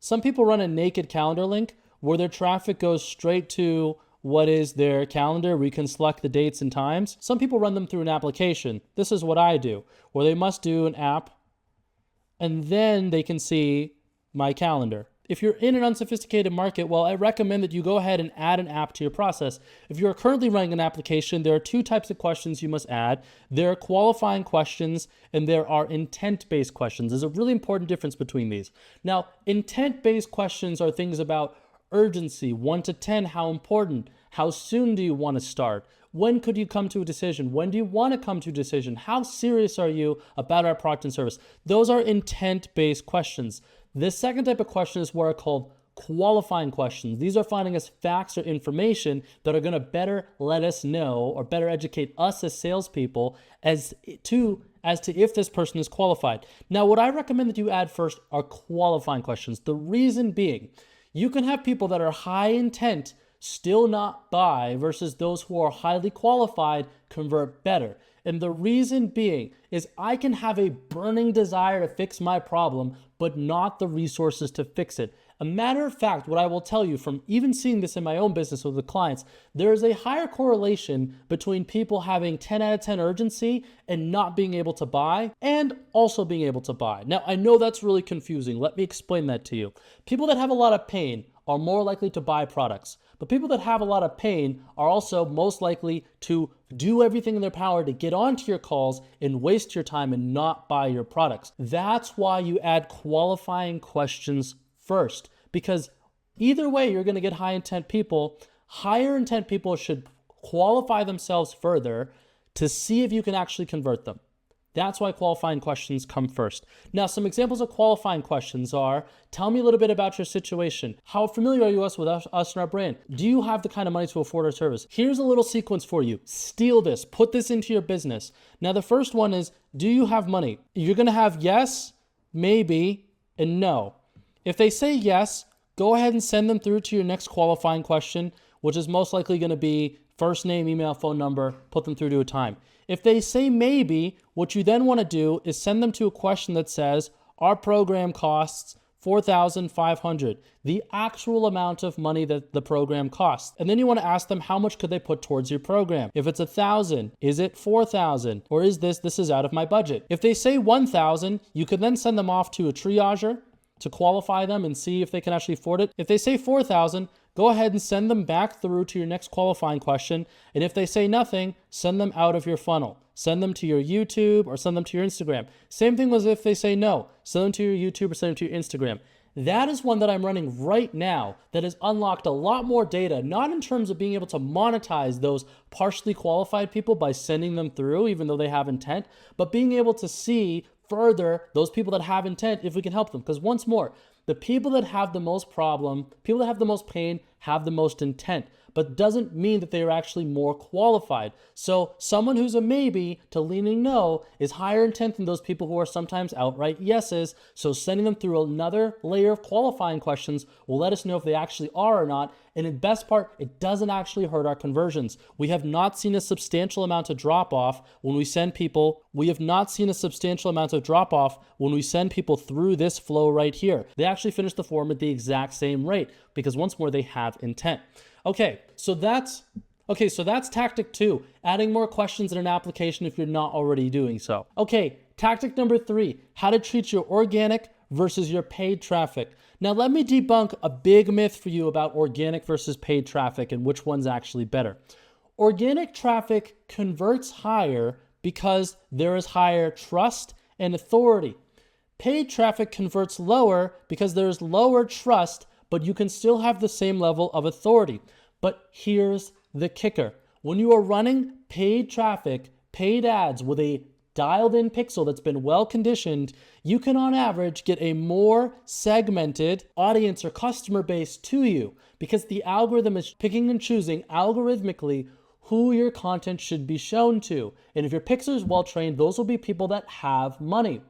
Some people run a naked calendar link where their traffic goes straight to what is their calendar. We can select the dates and times. Some people run them through an application. This is what I do, where they must do an app and then they can see my calendar. If you're in an unsophisticated market, well, I recommend that you go ahead and add an app to your process. If you're currently running an application, there are two types of questions you must add. There are qualifying questions and there are intent-based questions. There's a really important difference between these. Now, intent-based questions are things about urgency, 1 to 10, how important, how soon do you want to start? When could you come to a decision? When do you want to come to a decision? How serious are you about our product and service? Those are intent-based questions. This second type of question is what are called qualifying questions. These are finding us facts or information that are going to better let us know or better educate us as salespeople as to if this person is qualified. Now, what I recommend that you add first are qualifying questions. The reason being, you can have people that are high intent still not buy versus those who are highly qualified convert better. And the reason being is I can have a burning desire to fix my problem, but not the resources to fix it. A matter of fact, what I will tell you from even seeing this in my own business with the clients, there is a higher correlation between people having 10 out of 10 urgency and not being able to buy and also being able to buy. Now, I know that's really confusing. Let me explain that to you. People that have a lot of pain are more likely to buy products, but people that have a lot of pain are also most likely to do everything in their power to get onto your calls and waste your time and not buy your products. That's why you add qualifying questions first, because either way, you're going to get high intent people. Higher intent people should qualify themselves further to see if you can actually convert them. That's why qualifying questions come first. Now, some examples of qualifying questions are, tell me a little bit about your situation. How familiar are you with us and our brand? Do you have the kind of money to afford our service? Here's a little sequence for you. Steal this, put this into your business. Now, the first one is, do you have money? You're going to have yes, maybe, and no. If they say yes, go ahead and send them through to your next qualifying question, which is most likely going to be first name, email, phone number, put them through to a time. If they say maybe, what you then want to do is send them to a question that says, our program costs $4,500, the actual amount of money that the program costs. And then you want to ask them how much could they put towards your program. If it's $1,000, is it $4,000? Or is this is out of my budget? If they say $1,000, you could then send them off to a triager to qualify them and see if they can actually afford it. If they say $4,000, go ahead and send them back through to your next qualifying question. And if they say nothing, send them out of your funnel. Send them to your YouTube or send them to your Instagram. Same thing as if they say no, send them to your YouTube or send them to your Instagram. That is one that I'm running right now that has unlocked a lot more data, not in terms of being able to monetize those partially qualified people by sending them through, even though they have intent, but being able to see further those people that have intent if we can help them. Because once more, the people that have the most problem, people that have the most pain, have the most intent, but doesn't mean that they are actually more qualified. So someone who's a maybe to leaning no is higher intent than those people who are sometimes outright yeses. So sending them through another layer of qualifying questions will let us know if they actually are or not. And the best part, it doesn't actually hurt our conversions. We have not seen a substantial amount of drop off when we send people. We have not seen a substantial amount of drop off when we send people through this flow right here. They actually finish the form at the exact same rate because once more, they have intent. Okay, so that's tactic 2, adding more questions in an application if you're not already doing so. Okay, tactic number 3, how to treat your organic versus your paid traffic. Now, let me debunk a big myth for you about organic versus paid traffic and which one's actually better. Organic traffic converts higher because there is higher trust and authority. Paid traffic converts lower because there is lower trust, but you can still have the same level of authority. But here's the kicker. When you are running paid traffic, paid ads with a dialed in pixel that's been well conditioned, you can on average get a more segmented audience or customer base to you because the algorithm is picking and choosing algorithmically who your content should be shown to. And if your pixel is well trained, those will be people that have money.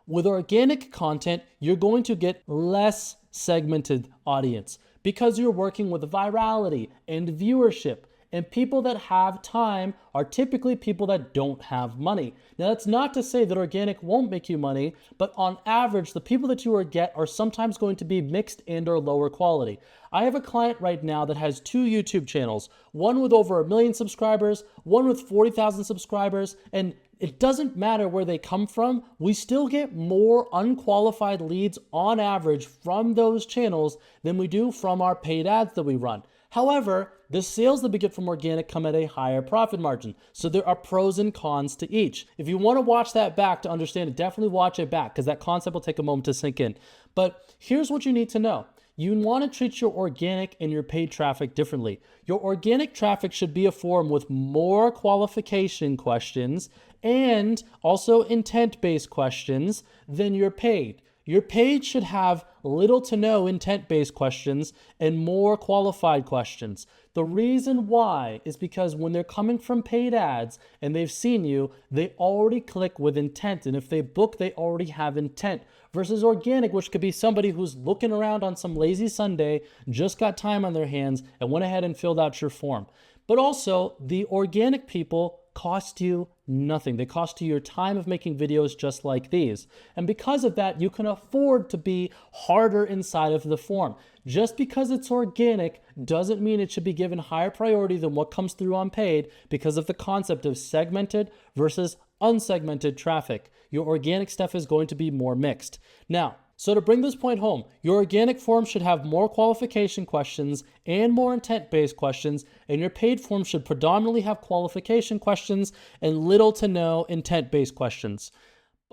With organic content, you're going to get less segmented audience because you're working with virality and viewership. And people that have time are typically people that don't have money. Now, that's not to say that organic won't make you money, but on average, the people that you will get are sometimes going to be mixed and or lower quality. I have a client right now that has 2 YouTube channels, one with over 1 million subscribers, one with 40,000 subscribers, and it doesn't matter where they come from, we still get more unqualified leads on average from those channels than we do from our paid ads that we run. However, the sales that we get from organic come at a higher profit margin. So there are pros and cons to each. If you want to watch that back to understand it, definitely watch it back because that concept will take a moment to sink in. But here's what you need to know. You want to treat your organic and your paid traffic differently. Your organic traffic should be a form with more qualification questions and also intent-based questions than your paid. Your paid should have little to no intent-based questions and more qualified questions. The reason why is because when they're coming from paid ads and they've seen you, they already click with intent. And if they book, they already have intent. Versus organic, which could be somebody who's looking around on some lazy Sunday, just got time on their hands and went ahead and filled out your form. But also, the organic people cost you nothing. They cost you your time of making videos just like these. And because of that, you can afford to be harder inside of the form. Just because it's organic doesn't mean it should be given higher priority than what comes through on paid because of the concept of segmented versus unsegmented traffic. Your organic stuff is going to be more mixed. Now, so to bring this point home, your organic form should have more qualification questions and more intent-based questions, and your paid form should predominantly have qualification questions and little to no intent-based questions.